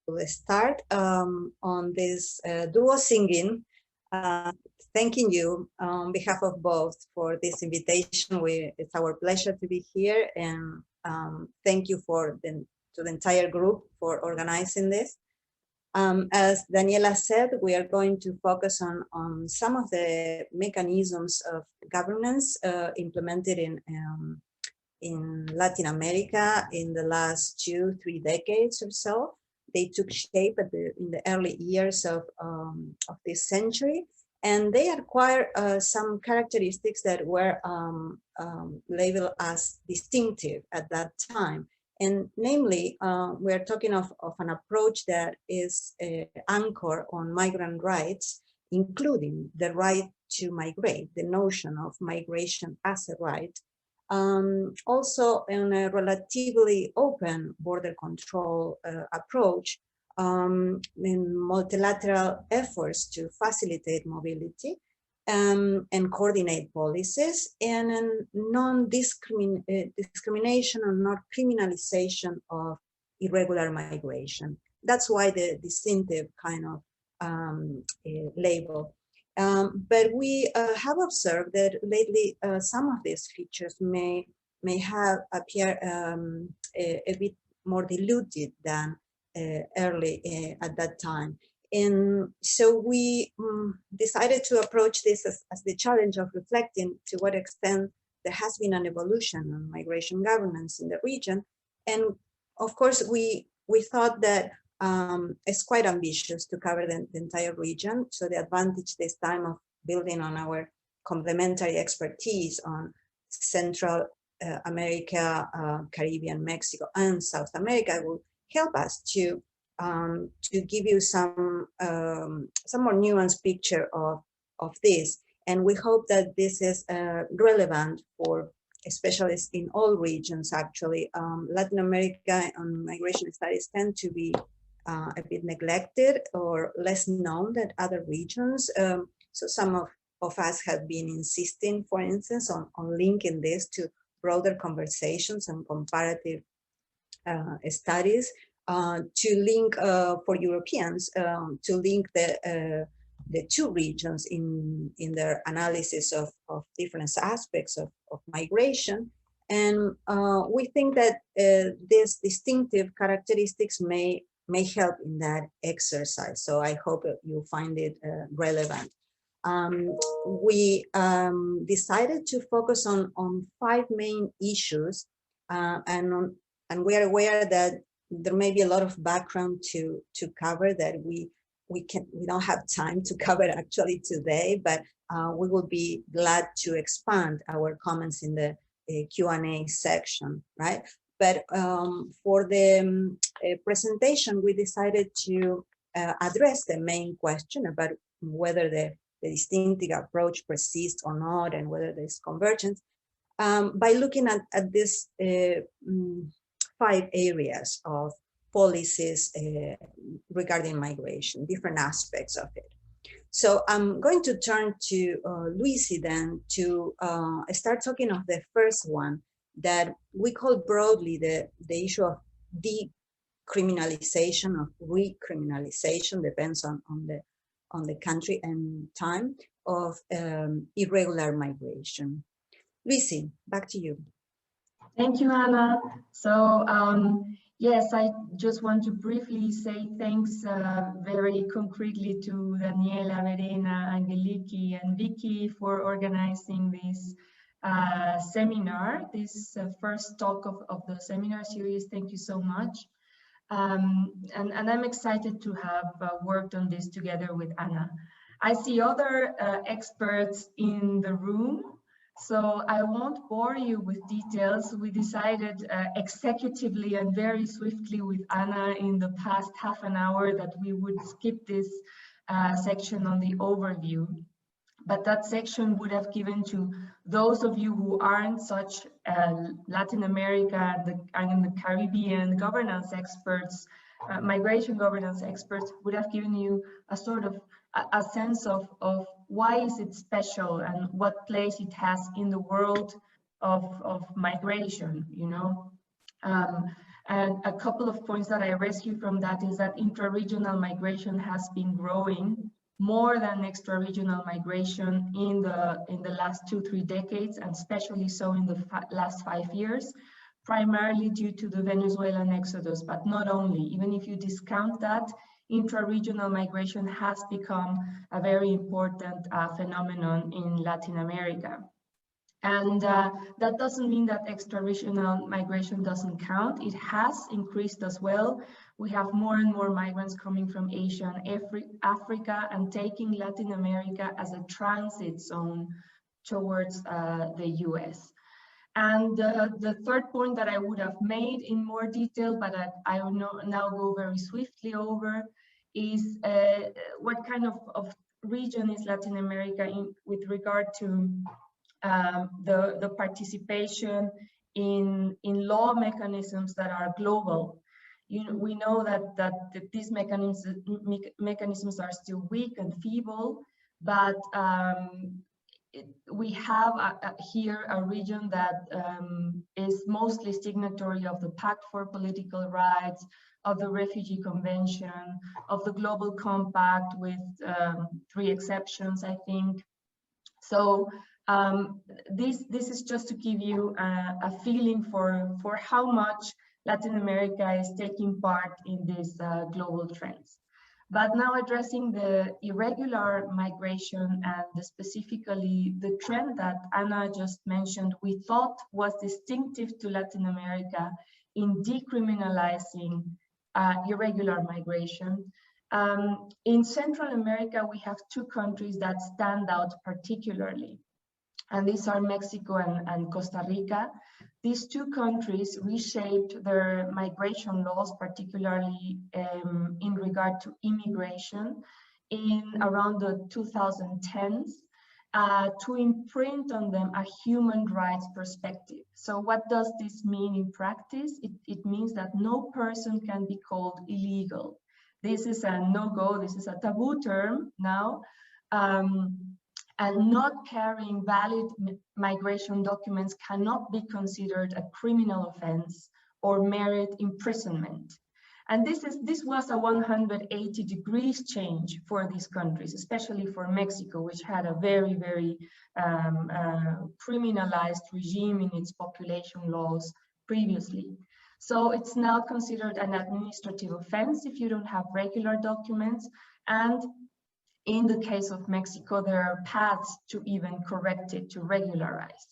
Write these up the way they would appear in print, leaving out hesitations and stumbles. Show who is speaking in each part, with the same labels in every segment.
Speaker 1: will start on this duo singing, thanking you on behalf of both for this invitation. It's our pleasure to be here, and thank you to the entire group for organizing this. As Daniela said, we are going to focus on some of the mechanisms of governance implemented in Latin America in the last 2-3 decades or so. They took shape in the early years of this century, and they acquired some characteristics that were labeled as distinctive at that time. And namely, we're talking of an approach that is anchored on migrant rights, including the right to migrate, the notion of migration as a right. Also, in a relatively open border control approach, in multilateral efforts to facilitate mobility and coordinate policies, and non-discrimination or not criminalization of irregular migration. That's why the distinctive kind of label. But we have observed that lately some of these features may have appeared a bit more diluted than early at that time. And so we decided to approach this as the challenge of reflecting to what extent there has been an evolution on migration governance in the region. And of course, we thought that it's quite ambitious to cover the entire region. So the advantage this time of building on our complementary expertise on Central America, Caribbean, Mexico, and South America will help us to give you some more nuanced picture of this. And we hope that this is relevant for specialists in all regions, actually. Latin America and migration studies tend to be a bit neglected or less known than other regions. So some of us have been insisting, for instance, on linking this to broader conversations and comparative studies, to link for Europeans, to link the two regions in their analysis of different aspects of migration. And we think that these distinctive characteristics may help in that exercise. So I hope you find it relevant. We decided to focus on 5 main issues, and we are aware that there may be a lot of background to cover that we don't have time to cover actually today, but we will be glad to expand our comments in the Q&A section, right? But for the presentation, we decided to address the main question about whether the distinctive approach persists or not, and whether there's convergence, by looking at these 5 areas of policies regarding migration, different aspects of it. So I'm going to turn to Luisi then to start talking of the first one that we call broadly the issue of decriminalization, of recriminalization, depends on the country and time, of irregular migration. Luisi, back to you.
Speaker 2: Thank you, Anna. So yes, I just want to briefly say thanks very concretely to Daniela, Verena, Angeliki, and Vicky for organizing this seminar, this first talk of the seminar series. Thank you so much. And I'm excited to have worked on this together with Anna. I see other experts in the room, so I won't bore you with details. We decided executively and very swiftly with Anna in the past half an hour that we would skip this section on the overview. But that section would have given to those of you who aren't such Latin America and the Caribbean governance experts, migration governance experts, would have given you a sort of a sense of why is it special and what place it has in the world of migration, you know. And a couple of points that I rescued from that is that intra-regional migration has been growing more than extra-regional migration in the last 2-3 decades, and especially so in the last 5 years, primarily due to the Venezuelan exodus, but not only. Even if you discount that, intra-regional migration has become a very important phenomenon in Latin America. And that doesn't mean that extra-regional migration doesn't count. It has increased as well. We have more and more migrants coming from Asia and Africa and taking Latin America as a transit zone towards the US. And the third point that I would have made in more detail, but I will now go very swiftly over, is what kind of region is Latin America with regard to the participation in law mechanisms that are global. We know that these mechanisms are still weak and feeble, but we have here a region that is mostly signatory of the Pact for Political Rights, of the Refugee Convention, of the Global Compact, with 3 exceptions, I think. So this is just to give you a feeling for how much Latin America is taking part in these global trends. But now addressing the irregular migration and specifically the trend that Anna just mentioned, we thought was distinctive to Latin America in decriminalizing irregular migration. In Central America, we have 2 countries that stand out particularly, and these are Mexico and Costa Rica. These 2 countries reshaped their migration laws, particularly in regard to immigration, in around the 2010s, to imprint on them a human rights perspective. So what does this mean in practice? It means that no person can be called illegal. This is a no-go, this is a taboo term now. And not carrying valid migration documents cannot be considered a criminal offense or merit imprisonment. And this was a 180 degrees change for these countries, especially for Mexico, which had a very, very criminalized regime in its population laws previously. So it's now considered an administrative offense if you don't have regular documents. And in the case of Mexico, there are paths to even correct it, to regularize.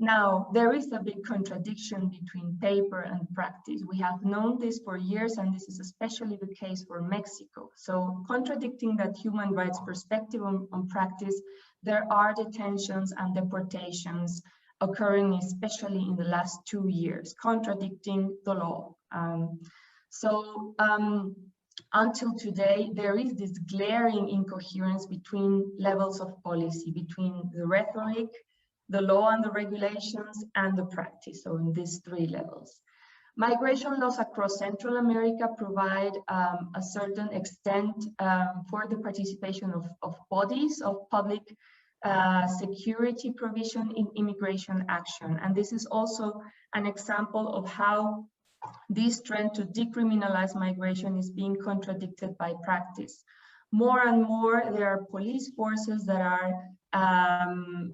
Speaker 2: Now, there is a big contradiction between paper and practice. We have known this for years, and this is especially the case for Mexico. So contradicting that human rights perspective on practice, there are detentions and deportations occurring especially in the last 2 years, contradicting the law. Until today, there is this glaring incoherence between levels of policy, between the rhetoric, the law and the regulations, and the practice, so in these 3 levels. Migration laws across Central America provide a certain extent for the participation of bodies of public security provision in immigration action. And this is also an example of how this trend to decriminalize migration is being contradicted by practice. More and more, there are police forces that are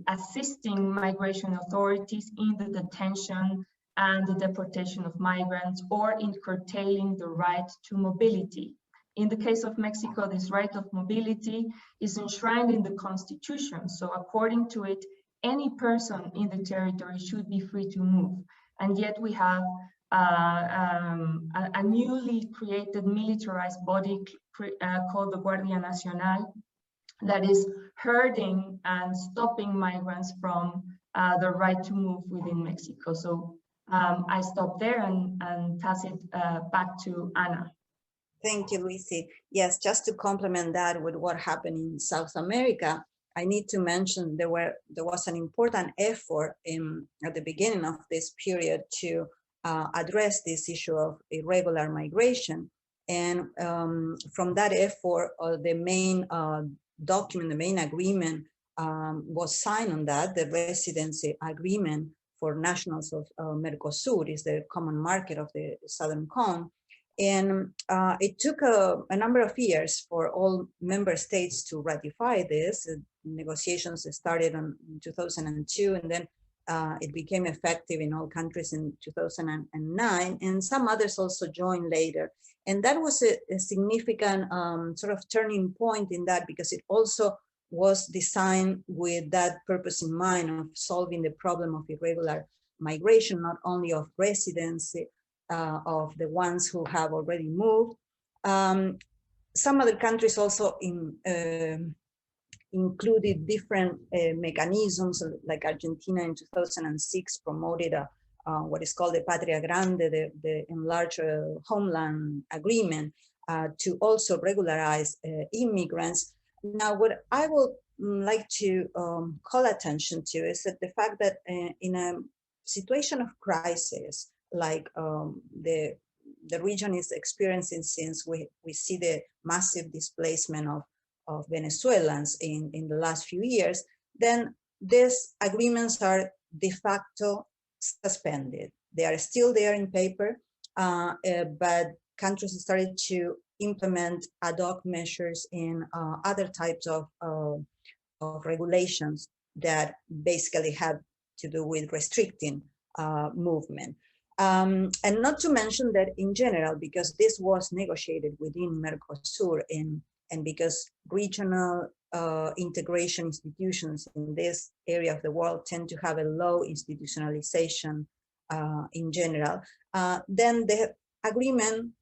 Speaker 2: assisting migration authorities in the detention and the deportation of migrants, or in curtailing the right to mobility. In the case of Mexico, this right of mobility is enshrined in the Constitution. So according to it, any person in the territory should be free to move. And yet we have a newly created militarized body called the Guardia Nacional that is herding and stopping migrants from the right to move within Mexico. So I stop there and pass it back to Anna.
Speaker 1: Thank you, Lucy. Yes, just to complement that with what happened in South America, I need to mention there was an important effort at the beginning of this period to address this issue of irregular migration. And from that effort, the main document, the main agreement was signed on that, the residency agreement for nationals of Mercosur, is the common market of the Southern Cone. And it took a number of years for all member states to ratify this. Negotiations started in 2002, and then it became effective in all countries in 2009, and some others also joined later. And that was a significant sort of turning point in that, because it also was designed with that purpose in mind of solving the problem of irregular migration, not only of residency, of the ones who have already moved. Some other countries also included different mechanisms, like Argentina in 2006 promoted what is called the Patria Grande, the enlarged homeland agreement, to also regularize immigrants. Now, what I would like to call attention to is that the fact that in a situation of crisis, like the region is experiencing, since we see the massive displacement of Venezuelans in the last few years, then these agreements are de facto suspended. They are still there in paper, but countries started to implement ad hoc measures in other types of regulations that basically have to do with restricting movement. And not to mention that in general, because this was negotiated within Mercosur, and because regional integration institutions in this area of the world tend to have a low institutionalization in general, then the agreement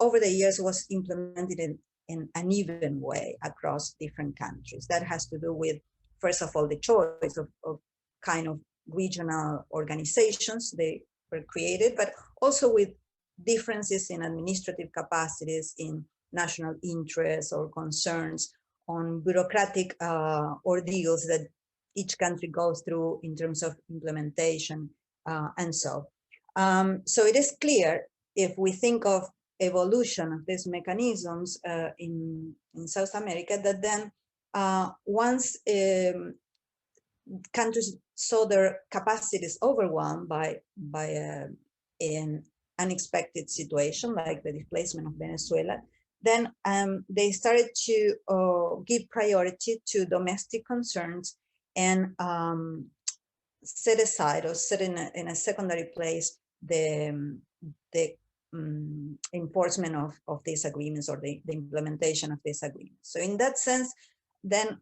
Speaker 1: over the years was implemented in an uneven way across different countries. That has to do with, first of all, the choice of kind of regional organizations they were created, but also with differences in administrative capacities, in national interests or concerns, on bureaucratic ordeals that each country goes through in terms of implementation and so. So it is clear, if we think of evolution of these mechanisms in South America, that then once countries saw their capacities overwhelmed by an unexpected situation like the displacement of Venezuela, then they started to give priority to domestic concerns and set aside or set in a secondary place the enforcement of these agreements, or the implementation of these agreements. So in that sense, then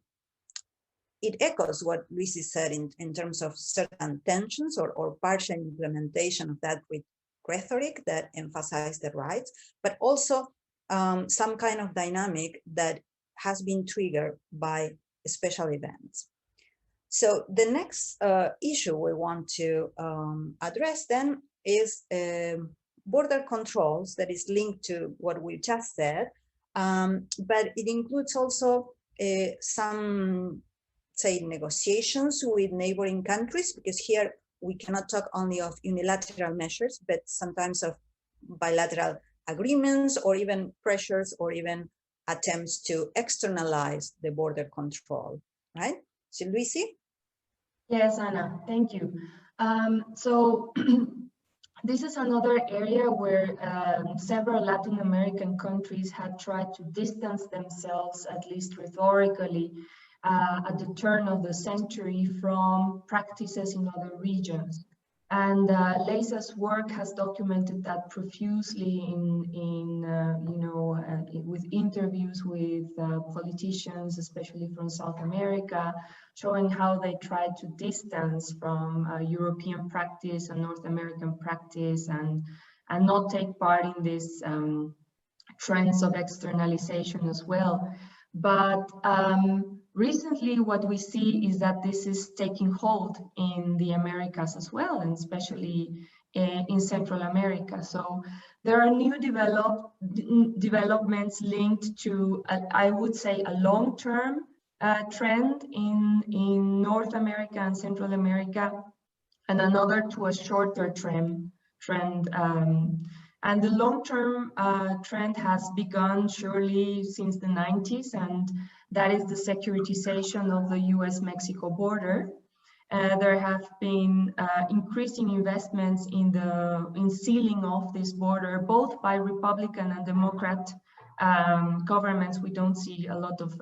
Speaker 1: it echoes what Lucy said in terms of certain tensions or partial implementation of that with rhetoric that emphasize the rights, but also some kind of dynamic that has been triggered by special events. So the next issue we want to address then is border controls, that is linked to what we just said, but it includes also some, say, negotiations with neighboring countries, because here we cannot talk only of unilateral measures, but sometimes of bilateral agreements, or even pressures, or even attempts to externalize the border control, right? So Lucy?
Speaker 2: Yes, Anna, thank you. So this is another area where several Latin American countries had tried to distance themselves, at least rhetorically, at the turn of the century from practices in other regions. And Leisa's work has documented that profusely with interviews with politicians, especially from South America, showing how they tried to distance from European practice and North American practice, and not take part in these trends of externalization as well. But recently, what we see is that this is taking hold in the Americas as well, and especially in Central America. So there are new developments linked to, I would say, a long-term trend in North America and Central America, and another to a shorter trend. And the long-term trend has begun surely since the 90s, and that is the securitization of the US-Mexico border. There have been increasing investments in sealing off this border, both by Republican and Democrat governments. We don't see a lot of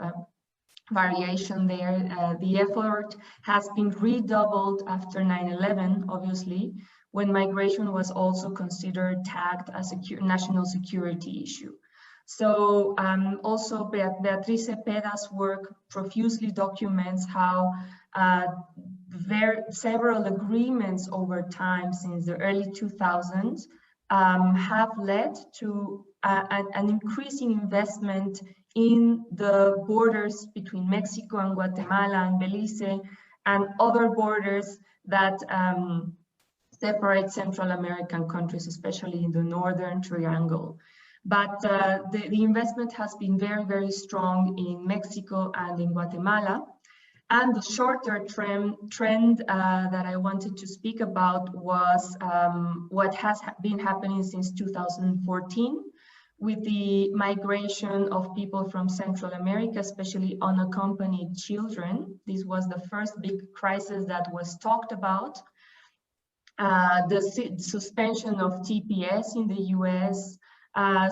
Speaker 2: variation there. The effort has been redoubled after 9/11, obviously, when migration was also considered tagged as a national security issue. So also Beatriz Cepeda's work profusely documents how several agreements over time since the early 2000s have led to an increasing investment in the borders between Mexico and Guatemala and Belize and other borders that separate Central American countries, especially in the Northern Triangle. But the investment has been very, very strong in Mexico and in Guatemala. And the shorter trend that I wanted to speak about was what has been happening since 2014 with the migration of people from Central America, especially unaccompanied children. This was the first big crisis that was talked about. The suspension of TPS in the US.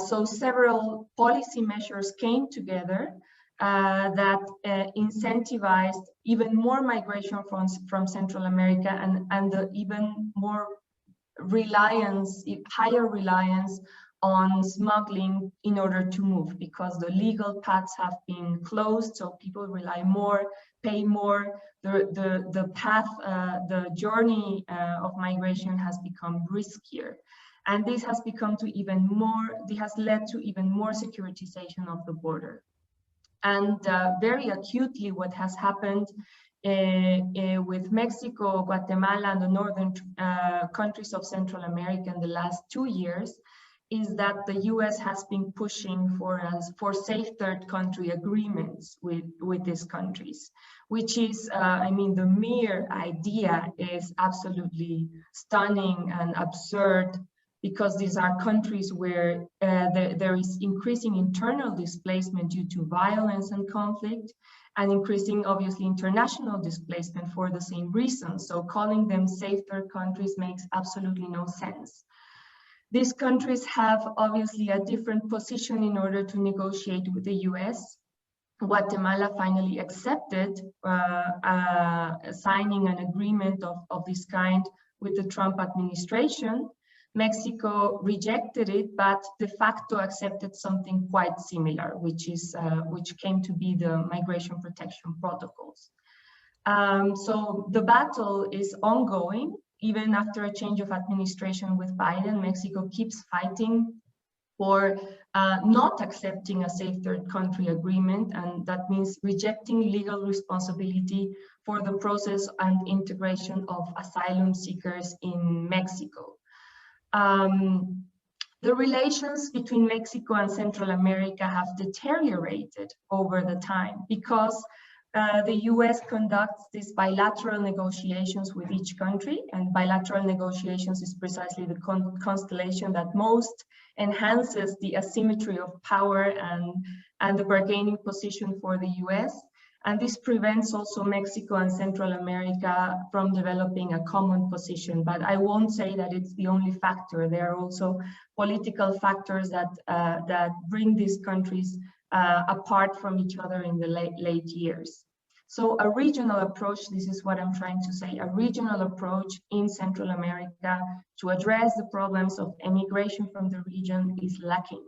Speaker 2: So several policy measures came together that incentivized even more migration from Central America and the even more reliance, higher reliance on smuggling in order to move, because the legal paths have been closed, so people rely more, pay more. The path, the journey of migration has become riskier. And this has become to even more, this has led to even more securitization of the border. And very acutely what has happened with Mexico, Guatemala, and the northern countries of Central America in the last 2 years is that the US has been pushing for safe third country agreements with these countries, which is, I mean, the mere idea is absolutely stunning and absurd, because these are countries where there is increasing internal displacement due to violence and conflict, and increasing, obviously, international displacement for the same reason. So calling them safe third countries makes absolutely no sense. These countries have obviously a different position in order to negotiate with the US. Guatemala finally accepted signing an agreement of this kind with the Trump administration. Mexico rejected it, but de facto accepted something quite similar, which came to be the migration protection protocols. So the battle is ongoing. Even after a change of administration with Biden, Mexico keeps fighting for not accepting a safe third country agreement, and that means rejecting legal responsibility for the process and integration of asylum seekers in Mexico. The relations between Mexico and Central America have deteriorated over the time because the US conducts these bilateral negotiations with each country, and bilateral negotiations is precisely the constellation that most enhances the asymmetry of power and the bargaining position for the US. And this prevents also Mexico and Central America from developing a common position. But I won't say that it's the only factor. There are also political factors that bring these countries apart from each other in the late years. So a regional approach, this is what I'm trying to say, a regional approach in Central America to address the problems of immigration from the region is lacking.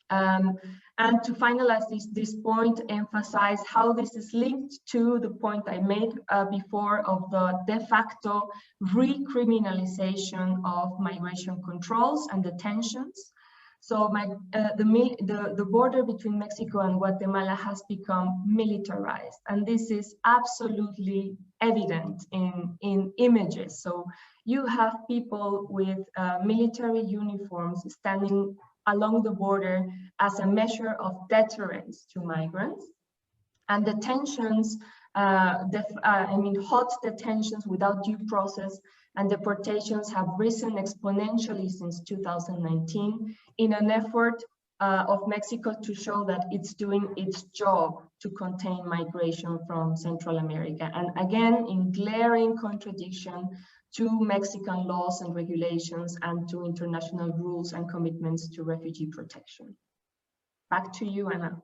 Speaker 2: And to finalize this point, emphasize how this is linked to the point I made before of the de facto recriminalization of migration controls and detentions. So the border between Mexico and Guatemala has become militarized, and this is absolutely evident in images. So you have people with military uniforms standing along the border as a measure of deterrence to migrants, and detentions, hot detentions without due process and deportations have risen exponentially since 2019 in an effort of Mexico to show that it's doing its job to contain migration from Central America. And again, in glaring contradiction to Mexican laws and regulations and to international rules and commitments to refugee protection. Back to you, Anna.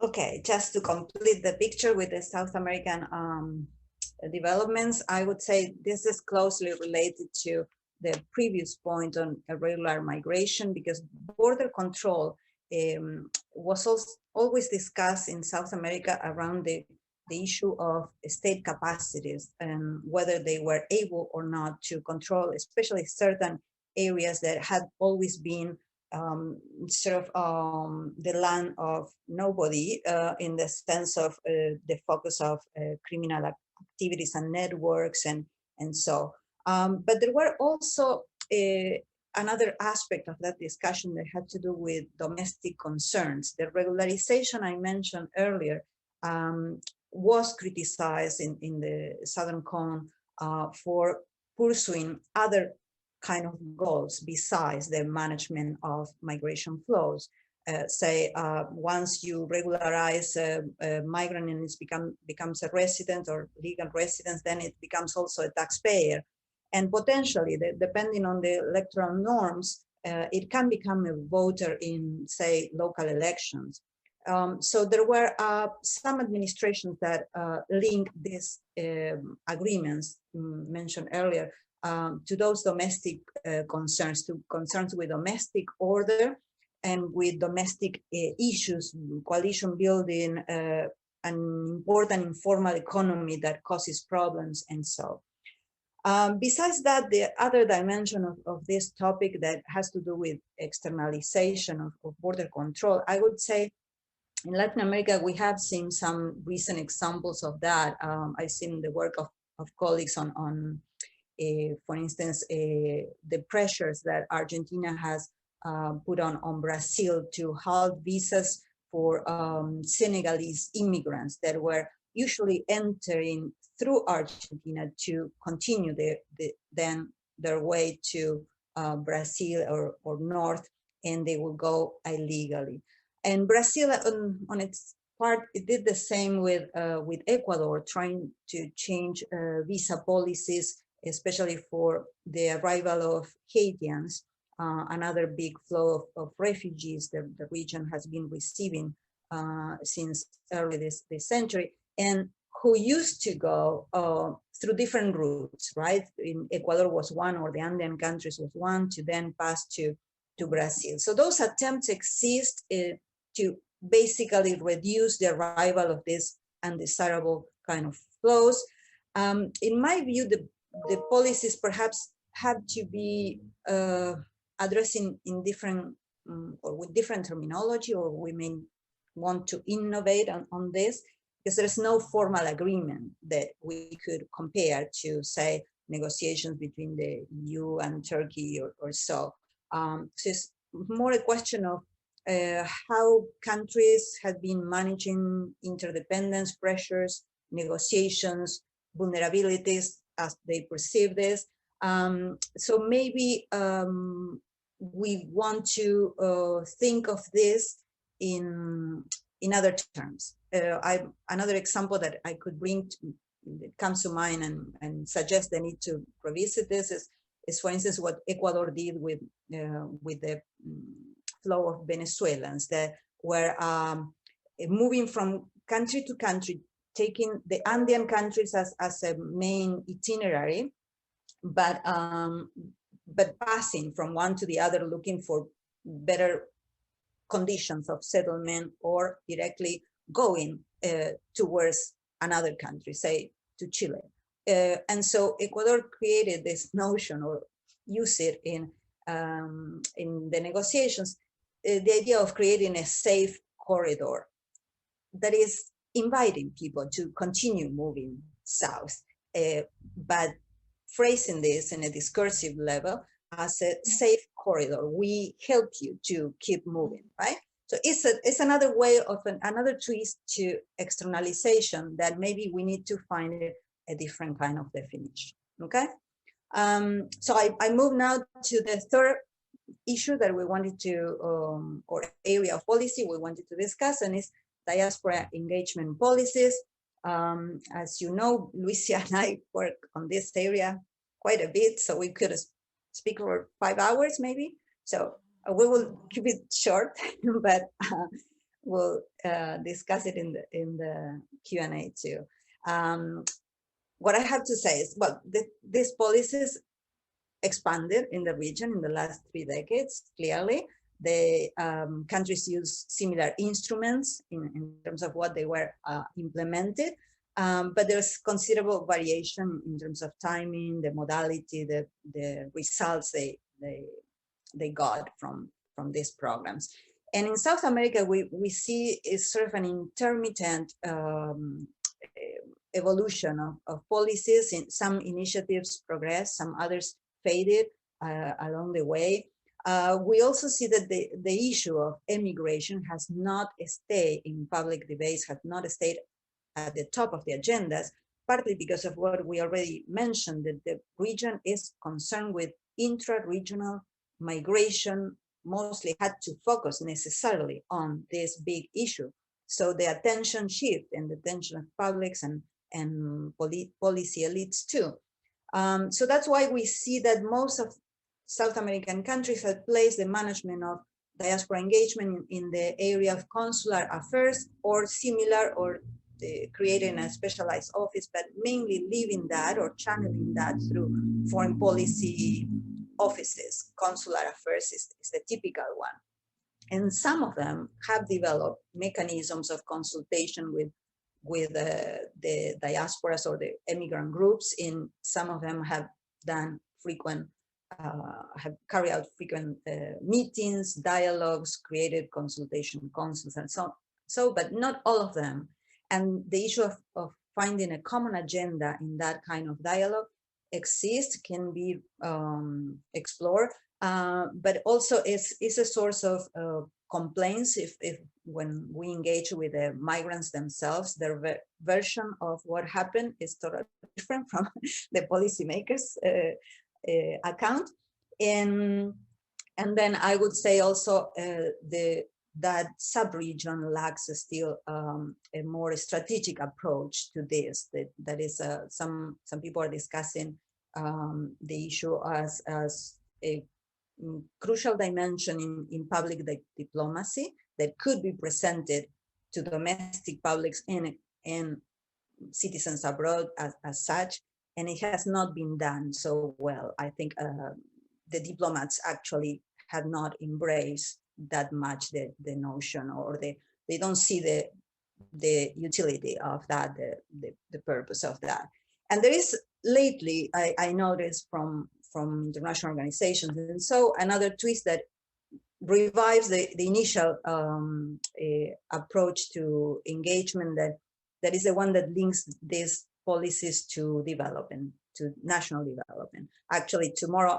Speaker 1: Okay, just to complete the picture with the South American developments, I would say this is closely related to the previous point on irregular migration, because border control was also always discussed in South America around the issue of state capacities and whether they were able or not to control, especially certain areas that had always been the land of nobody in the sense of the focus of criminal activities and networks and so. But there were also another aspect of that discussion that had to do with domestic concerns. The regularization I mentioned earlier was criticized in the Southern Cone for pursuing other kind of goals besides the management of migration flows. Once you regularize a migrant and it becomes a resident or legal resident, then it becomes also a taxpayer. And potentially, depending on the electoral norms, it can become a voter in, say, local elections. So there were some administrations that linked these agreements mentioned earlier to those domestic concerns, to concerns with domestic order and with domestic issues, coalition building, an important informal economy that causes problems, and so. Besides that, the other dimension of this topic that has to do with externalization of border control, I would say in Latin America, we have seen some recent examples of that. I've seen the work of colleagues on for instance, the pressures that Argentina has put on Brazil to halt visas for Senegalese immigrants that were usually entering through Argentina to continue their way to Brazil or north, and they will go illegally. And Brazil, on its part, it did the same with Ecuador, trying to change visa policies, especially for the arrival of Haitians, another big flow of refugees that the region has been receiving since early this century, and who used to go through different routes, right? In Ecuador was one, or the Andean countries was one, to then pass to Brazil. So those attempts exist to basically reduce the arrival of this undesirable kind of flows. In my view, the policies perhaps have to be addressing in different or with different terminology, or we may want to innovate on this, because there's no formal agreement that we could compare to, say, negotiations between the EU and Turkey or so. So it's more a question of how countries have been managing interdependence, pressures, negotiations, vulnerabilities as they perceive this. So maybe we want to think of this in other terms. Another example that I could bring that comes to mind and suggest the need to revisit this is, for instance, what Ecuador did with the flow of Venezuelans that were moving from country to country, taking the Andean countries as a main itinerary, but passing from one to the other, looking for better conditions of settlement, or directly going towards another country, say to Chile. And so Ecuador created this notion, or used it in the negotiations, the idea of creating a safe corridor that is inviting people to continue moving south, but phrasing this in a discursive level as a safe corridor. We help you to keep moving, right? So it's another way of another twist to externalization that maybe we need to find a different kind of definition, okay? So I move now to the third issue that we wanted to, or area of policy we wanted to discuss, and is diaspora engagement policies. As you know, Lucia and I work on this area quite a bit, so we could speak for 5 hours maybe. So we will keep it short, but we'll discuss it in the Q&A too. What I have to say is, well, these policies expanded in the region in the last 3 decades, clearly. The countries use similar instruments in terms of what they were implemented, but there's considerable variation in terms of timing, the modality, the results they got from these programs. And in South America, we see is sort of an intermittent evolution of policies. In some initiatives progress, some others faded along the way. We also see that the issue of immigration has not stayed in public debates, has not stayed at the top of the agendas, partly because of what we already mentioned, that the region is concerned with intra-regional migration, mostly had to focus necessarily on this big issue. So the attention shift and the attention of publics and policy elites too. So that's why we see that most of South American countries have placed the management of diaspora engagement in the area of consular affairs or similar, or creating a specialized office, but mainly leaving that or channeling that through foreign policy offices. Consular affairs is the typical one. And some of them have developed mechanisms of consultation with the diasporas or the immigrant groups. In some of them have done frequent, have carried out frequent meetings, dialogues, created consultation councils, and so on. So, but not all of them. And the issue of finding a common agenda in that kind of dialogue exists, can be explored, but also is a source of complaints if when we engage with the migrants themselves, their version of what happened is totally different from the policymakers' account. And then I would say also that sub-region lacks still a more strategic approach to this. That is, some people are discussing the issue as a crucial dimension in public diplomacy that could be presented to domestic publics and citizens abroad as such, and it has not been done so well. I think the diplomats actually have not embraced that much the notion, or they don't see the utility of that, the purpose of that. And there is lately, I noticed from international organizations, and so another twist that revives the initial approach to engagement that is the one that links these policies to development, to national development. Actually, tomorrow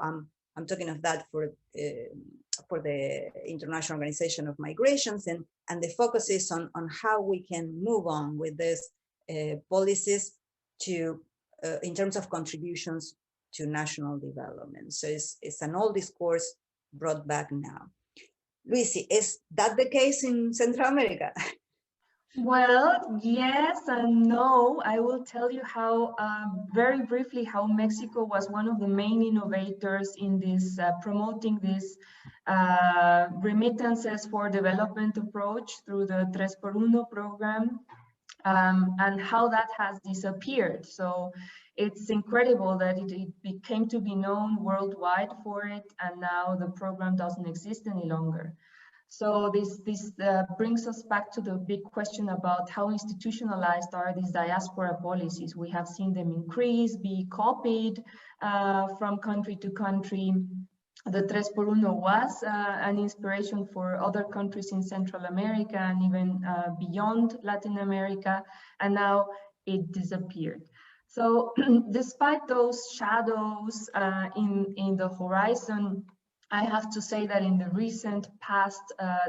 Speaker 1: I'm talking of that for the International Organization of Migrations, and the focus is on how we can move on with these policies to in terms of contributions to national development. So it's an old discourse brought back now. Luisi, is that the case in Central America?
Speaker 2: Well, yes and no. I will tell you how, very briefly, how Mexico was one of the main innovators in this, promoting this remittances for development approach through the 3x1 program, and how that has disappeared. So it's incredible that it came to be known worldwide for it, and now the program doesn't exist any longer. So this brings us back to the big question about how institutionalized are these diaspora policies. We have seen them increase, be copied from country to country. The 3x1 was an inspiration for other countries in Central America and even beyond Latin America, and now it disappeared. So despite those shadows in the horizon, I have to say that in the recent past,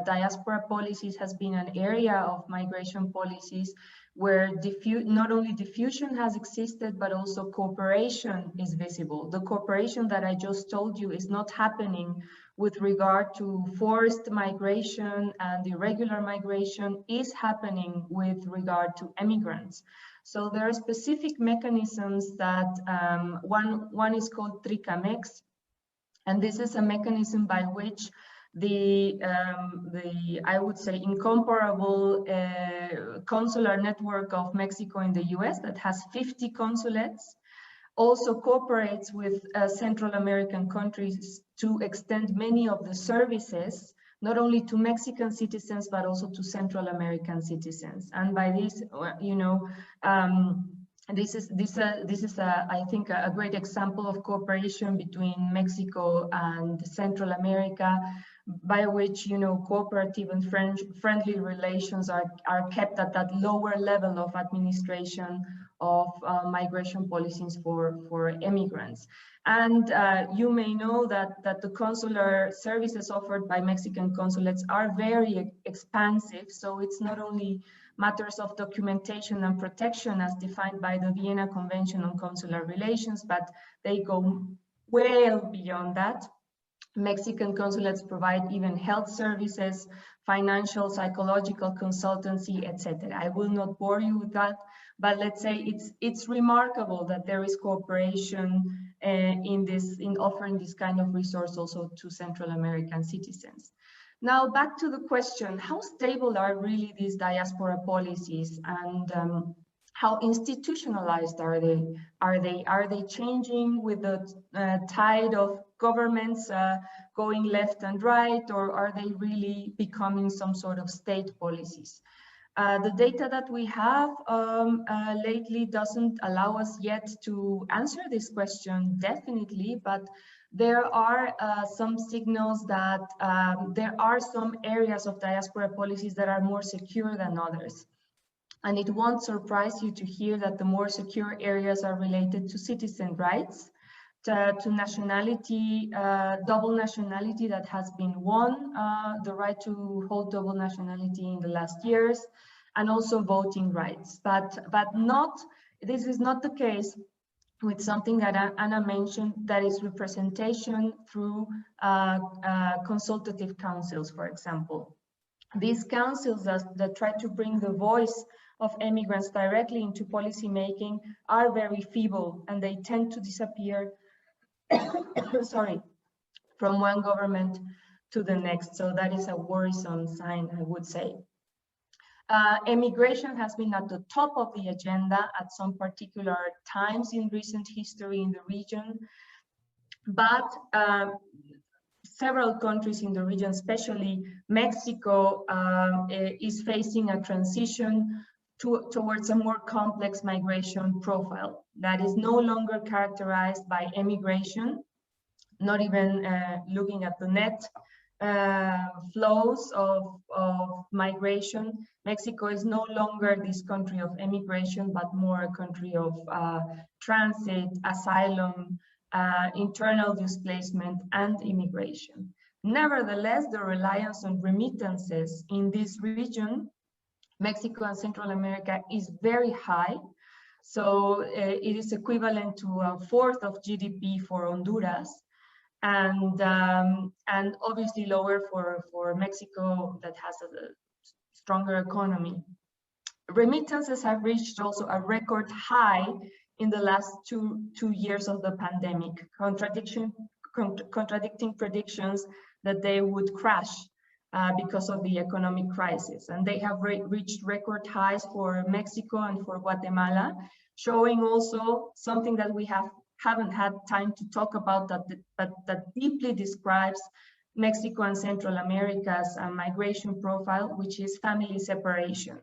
Speaker 2: diaspora policies has been an area of migration policies where not only diffusion has existed, but also cooperation is visible. The cooperation that I just told you is not happening with regard to forced migration and irregular migration, is happening with regard to immigrants. So there are specific mechanisms that one is called TRICAMEX, and this is a mechanism by which the I would say incomparable consular network of Mexico in the US that has 50 consulates also cooperates with Central American countries to extend many of the services, not only to Mexican citizens, but also to Central American citizens. And by this, you know, this is I think a great example of cooperation between Mexico and Central America, by which, you know, cooperative and friendly relations are kept at that lower level of administration of migration policies for immigrants. And you may know that the consular services offered by Mexican consulates are very expansive. So it's not only matters of documentation and protection as defined by the Vienna Convention on Consular Relations, but they go well beyond that. Mexican consulates provide even health services, financial, psychological consultancy, etc. I will not bore you with that, but let's say it's remarkable that there is cooperation in offering this kind of resource also to Central American citizens. Now back to the question: how stable are really these diaspora policies, and how institutionalized are they? Are they changing with the tide of governments going left and right, or are they really becoming some sort of state policies? The data that we have lately doesn't allow us yet to answer this question definitely, but there are some signals that there are some areas of diaspora policies that are more secure than others. And it won't surprise you to hear that the more secure areas are related to citizen rights, to nationality, double nationality that has been won, the right to hold double nationality in the last years, and also voting rights. But this is not the case with something that Anna mentioned, that is representation through consultative councils, for example. These councils that try to bring the voice of immigrants directly into policy making are very feeble, and they tend to disappear sorry, from one government to the next. So that is a worrisome sign, I would say. Immigration has been at the top of the agenda at some particular times in recent history in the region, but several countries in the region, especially Mexico, is facing a transition towards a more complex migration profile that is no longer characterized by immigration, not even looking at the net flows of migration. Mexico is no longer this country of immigration, but more a country of transit, asylum, internal displacement, and immigration. Nevertheless, the reliance on remittances in this region, Mexico and Central America, is very high. So it is equivalent to a fourth of GDP for Honduras, and obviously lower for Mexico that has a stronger economy. Remittances have reached also a record high in the last two years of the pandemic, contradicting predictions that they would crash because of the economic crisis. And they have reached record highs for Mexico and for Guatemala, showing also something that we haven't had time to talk about, that deeply describes Mexico and Central America's migration profile, which is family separation.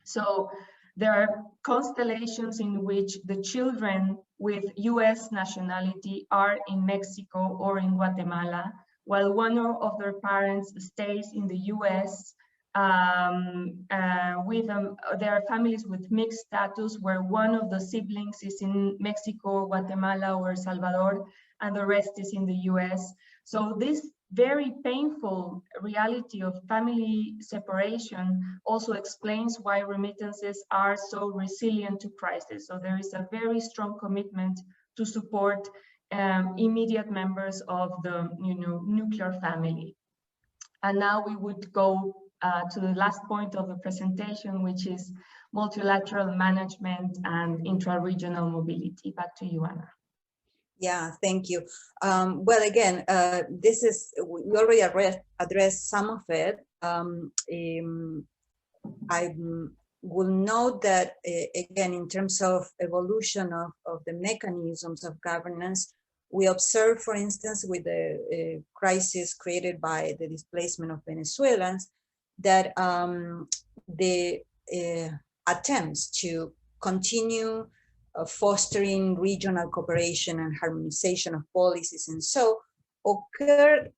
Speaker 2: So there are constellations in which the children with US nationality are in Mexico or in Guatemala, while one of their parents stays in the US. There are families with mixed status where one of the siblings is in Mexico, Guatemala, or El Salvador, and the rest is in the US. So this very painful reality of family separation also explains why remittances are so resilient to crisis. So there is a very strong commitment to support immediate members of the nuclear family. And now we would go to the last point of the presentation, which is multilateral management and intra-regional mobility. Back to you, Anna.
Speaker 1: Yeah, thank you. Well, again, this is, we already addressed some of it. I will note that, again, in terms of evolution of the mechanisms of governance, we observe, for instance, with the crisis created by the displacement of Venezuelans, that the attempts to continue fostering regional cooperation and harmonization of policies and so occurred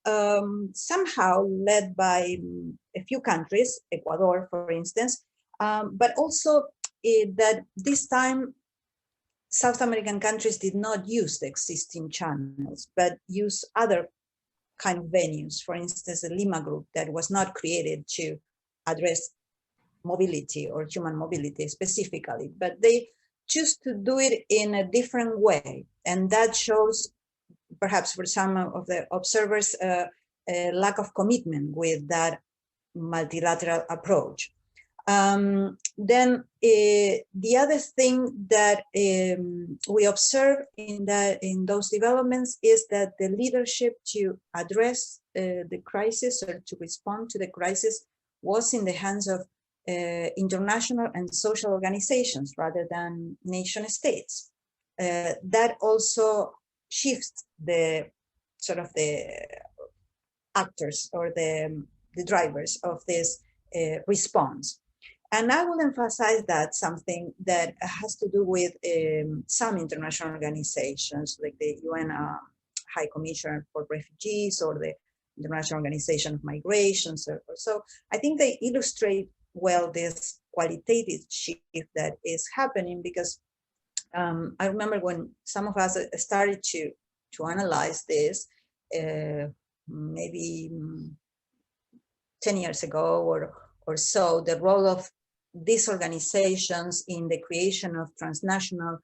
Speaker 1: somehow led by a few countries, Ecuador, for instance, but also that this time South American countries did not use the existing channels, but use other kind of venues. For instance, the Lima Group that was not created to address mobility or human mobility specifically, but they choose to do it in a different way. And that shows, perhaps for some of the observers, a lack of commitment with that multilateral approach. Then the other thing that we observe in those developments is that the leadership to address the crisis or to respond to the crisis was in the hands of international and social organizations rather than nation states. That also shifts the sort of the actors or the drivers of this response. And I will emphasize that something that has to do with some international organizations like the UN High Commissioner for Refugees or the International Organization of Migration. So I think they illustrate well this qualitative shift that is happening, because I remember when some of us started to analyze this, maybe 10 years ago or so, the role of these organizations in the creation of transnational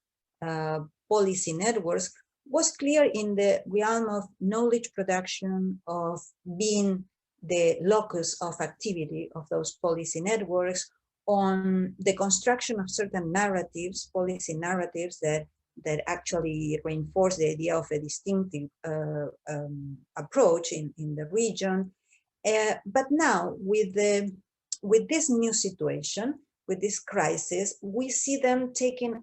Speaker 1: policy networks was clear in the realm of knowledge production, of being the locus of activity of those policy networks, on the construction of certain narratives, policy narratives that actually reinforce the idea of a distinctive approach in the region. But now with this new situation, with this crisis, we see them taking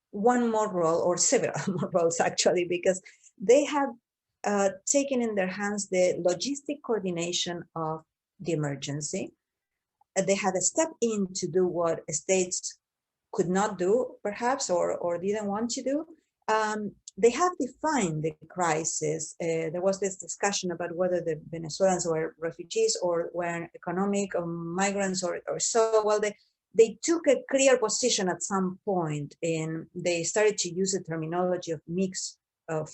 Speaker 1: one more role, or several more roles actually, because they have taken in their hands the logistic coordination of the emergency. They have stepped in to do what states could not do, perhaps, or didn't want to do. They have defined the crisis. There was this discussion about whether the Venezuelans were refugees or were economic or migrants or so. Well, they took a clear position at some point, and they started to use the terminology of mixed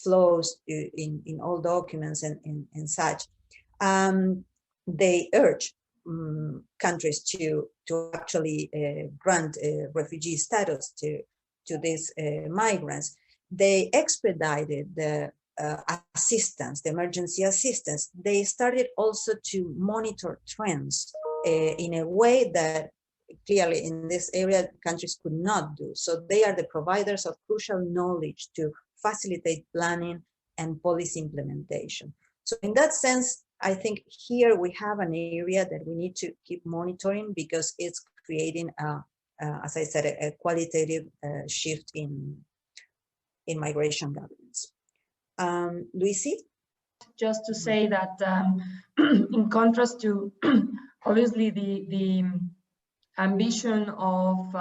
Speaker 1: flows in all documents and such. They urge countries to actually grant refugee status to these migrants. They expedited the assistance, the emergency assistance. They started also to monitor trends in a way that clearly in this area countries could not do. So they are the providers of crucial knowledge to facilitate planning and policy implementation. So in that sense, I think here we have an area that we need to keep monitoring, because it's creating, as I said, a qualitative shift in migration governance. Luisi?
Speaker 2: Just to say that in contrast to obviously the ambition of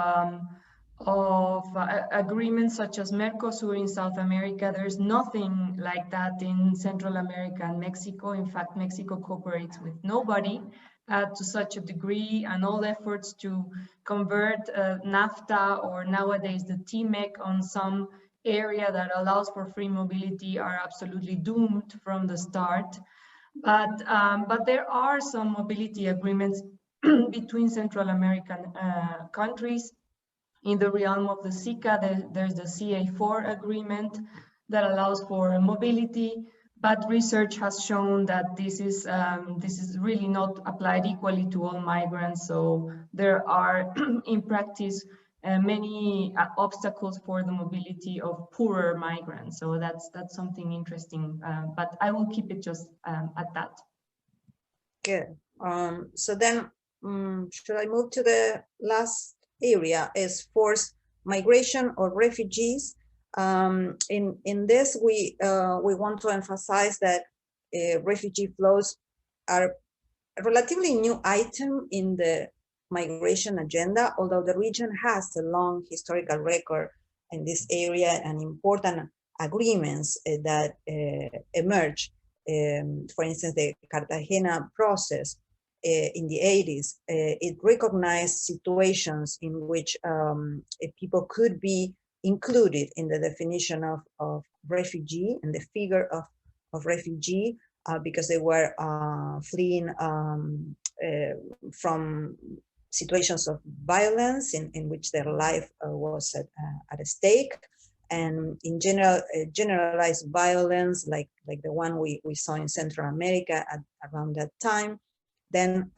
Speaker 2: agreements such as Mercosur in South America, there's nothing like that in Central America and Mexico. In fact, Mexico cooperates with nobody to such a degree, and all efforts to convert NAFTA or nowadays the TMEC on some area that allows for free mobility are absolutely doomed from the start. But there are some mobility agreements between Central American countries. In the realm of the SICA, there's the CA4 agreement that allows for mobility, but research has shown that this is really not applied equally to all migrants. So there are, in practice, many obstacles for the mobility of poorer migrants. So that's something interesting, but I will keep it just at that.
Speaker 1: Good. So then, should I move to the last area? Is forced migration or refugees? In this, we want to emphasize that refugee flows are a relatively new item in the migration agenda, although the region has a long historical record in this area and important agreements that emerge. For instance, the Cartagena process in the 80s, it recognized situations in which people could be included in the definition of refugee and the figure of refugee because they were fleeing from situations of violence in which their life was at stake. And in general, generalized violence like the one we saw in Central America around that time, then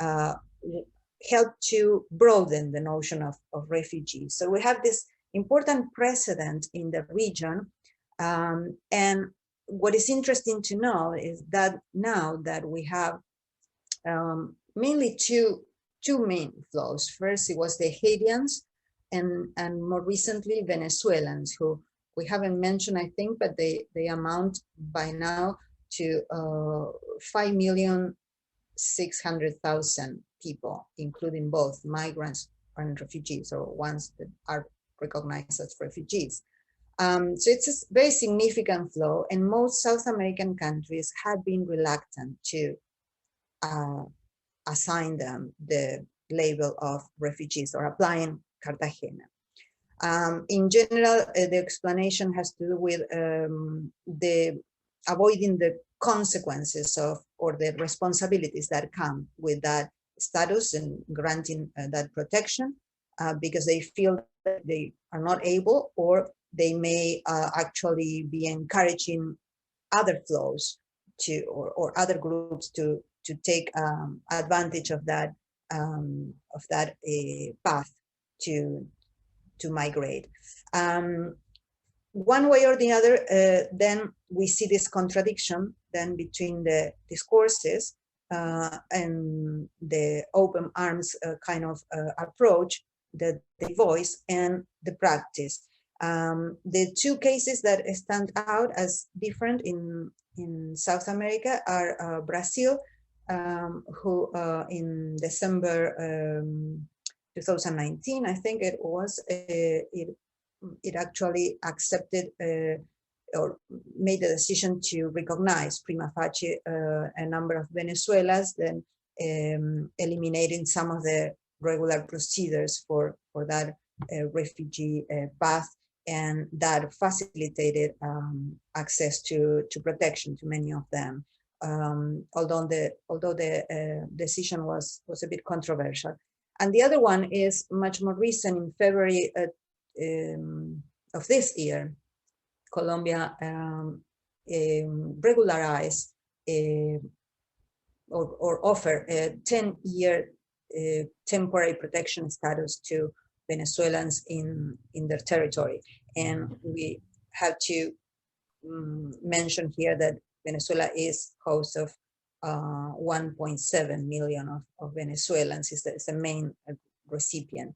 Speaker 1: helped to broaden the notion of refugees. So we have this important precedent in the region. And what is interesting to know is that now that we have mainly two main flows. First, it was the Haitians, and more recently Venezuelans, who we haven't mentioned, I think, but they amount by now to 5,600,000 people, including both migrants and refugees, or ones that are recognized as refugees. So it's a very significant flow, and most South American countries have been reluctant to assign them the label of refugees or applying Cartagena. In general, the explanation has to do with avoiding the consequences of or the responsibilities that come with that status and granting that protection, because they feel that they are not able, or they may actually be encouraging other flows to or other groups to take advantage of that path to migrate. One way or the other, then we see this contradiction then between the discourses and the open arms kind of approach that they voice and the practice. The two cases that stand out as different in South America are Brazil, who in December 2019, I think it was, it actually accepted or made the decision to recognize prima facie a number of Venezuelans, then eliminating some of the regular procedures for that refugee path, and that facilitated access to protection to many of them. Although the decision was a bit controversial. And the other one is much more recent. In February of this year, Colombia regularized or offered a 10-year temporary protection status to Venezuelans in their territory. And we have to mention here that Venezuela is host of 1.7 million of Venezuelans, is the main recipient.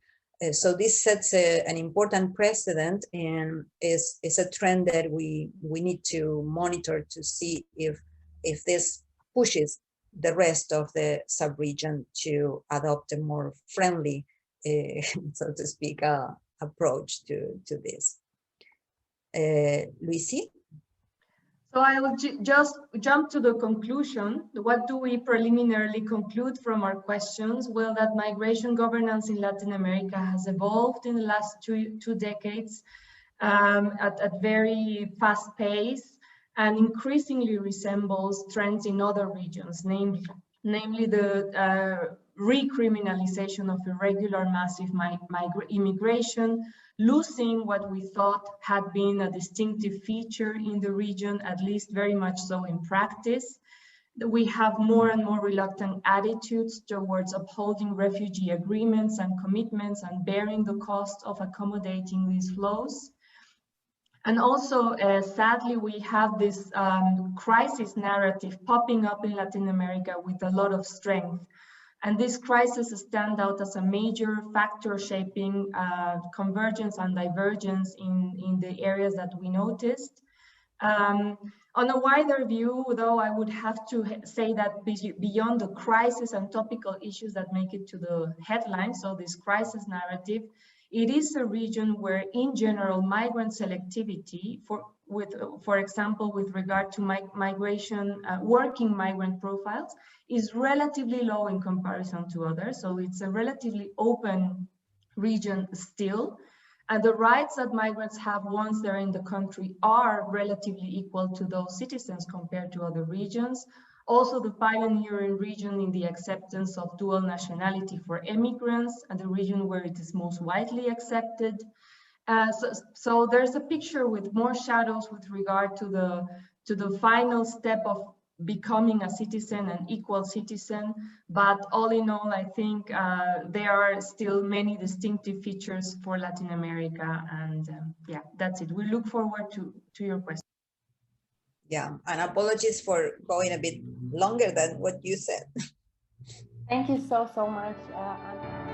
Speaker 1: So this sets an important precedent, and is a trend that we need to monitor to see if this pushes the rest of the sub-region to adopt a more friendly, so to speak, approach to this. Luisi?
Speaker 2: So I will just jump to the conclusion. What do we preliminarily conclude from our questions? Well, that migration governance in Latin America has evolved in the last two decades, at very fast pace, and increasingly resembles trends in other regions, namely the recriminalization of irregular massive immigration, losing what we thought had been a distinctive feature in the region, at least very much so in practice. We have more and more reluctant attitudes towards upholding refugee agreements and commitments and bearing the cost of accommodating these flows. And also, sadly, we have this crisis narrative popping up in Latin America with a lot of strength. And these crises stand out as a major factor shaping convergence and divergence in the areas that we noticed. On a wider view, though, I would have to say that beyond the crisis and topical issues that make it to the headlines, so this crisis narrative, it is a region where, in general, migrant selectivity, for example, with regard to migration, working migrant profiles, is relatively low in comparison to others. So it's a relatively open region still. And the rights that migrants have once they're in the country are relatively equal to those citizens compared to other regions. Also, the pioneering region in the acceptance of dual nationality for immigrants, and the region where it is most widely accepted. So there's a picture with more shadows with regard to the final step of becoming a citizen, an equal citizen. But all in all, I think there are still many distinctive features for Latin America. And yeah, that's it. We look forward to your question.
Speaker 1: Yeah, and apologies for going a bit longer than what you said.
Speaker 3: Thank you so much, Anna.